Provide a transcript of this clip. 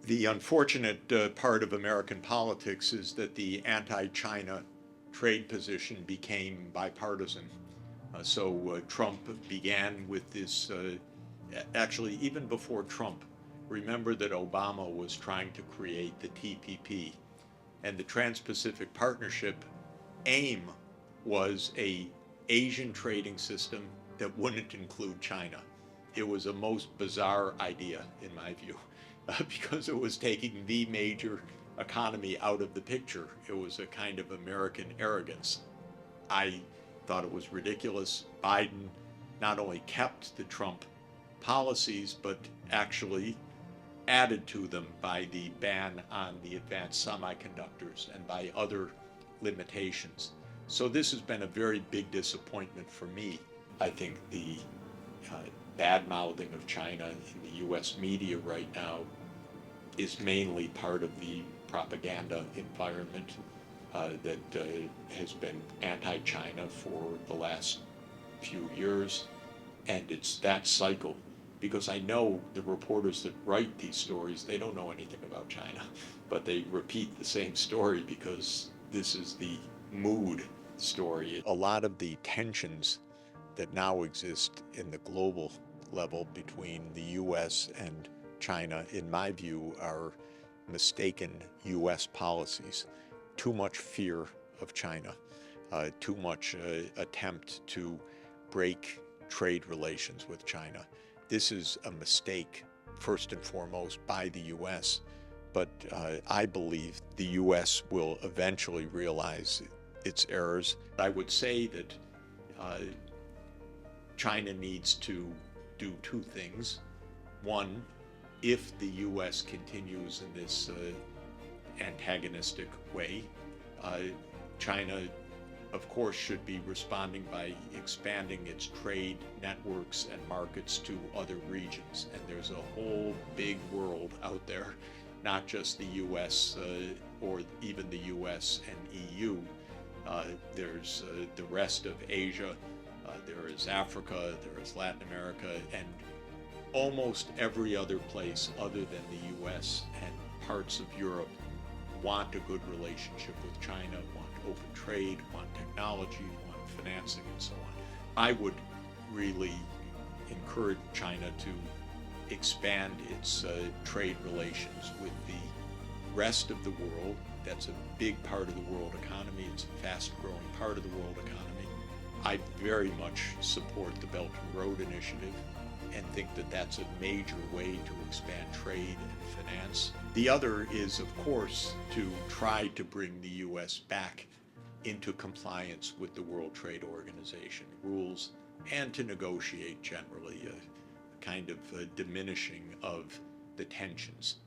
The unfortunate part of American politics is that the anti-China trade position became bipartisan. So Trump began with this, actually even before Trump, remember that Obama was trying to create the TPP, and the Trans-Pacific Partnership aim was an Asian trading system that wouldn't include China. It was a most bizarre idea, in my view, because it was taking the major economy out of the picture. It was a kind of American arrogance. I thought it was ridiculous. Biden not only kept the Trump policies, but actually added to them by the ban on the advanced semiconductors and by other limitations. So this has been a very big disappointment for me. I think the bad-mouthing of China in the U.S. media right now is mainly part of the propaganda environment that has been anti-China for the last few years. And it's that cycle, because I know the reporters that write these stories, they don't know anything about China, but they repeat the same story because this is the mood story. A lot of the tensions that now exist in the global level between the U.S. and China, in my view, are mistaken U.S. policies. Too much fear of China, too much attempt to break trade relations with China. This is a mistake, first and foremost, by the U.S., but I believe the U.S. will eventually realize its errors. I would say that China needs to do two things. One, if the U.S. continues in this antagonistic way, China, of course, should be responding by expanding its trade networks and markets to other regions. And there's a whole big world out there, not just the U.S. Or even the U.S. and EU. There's the rest of Asia, there is Africa, there is Latin America, and almost every other place other than the U.S. and parts of Europe want a good relationship with China, want open trade, want technology, want financing, and so on. I would really encourage China to expand its trade relations with the rest of the world. That's a big part of the world economy. It's a fast-growing part of the world economy. I very much support the Belt and Road Initiative and think that that's a major way to expand trade and finance. The other is, of course, to try to bring the U.S. back into compliance with the World Trade Organization rules and to negotiate generally a kind of diminishing of the tensions.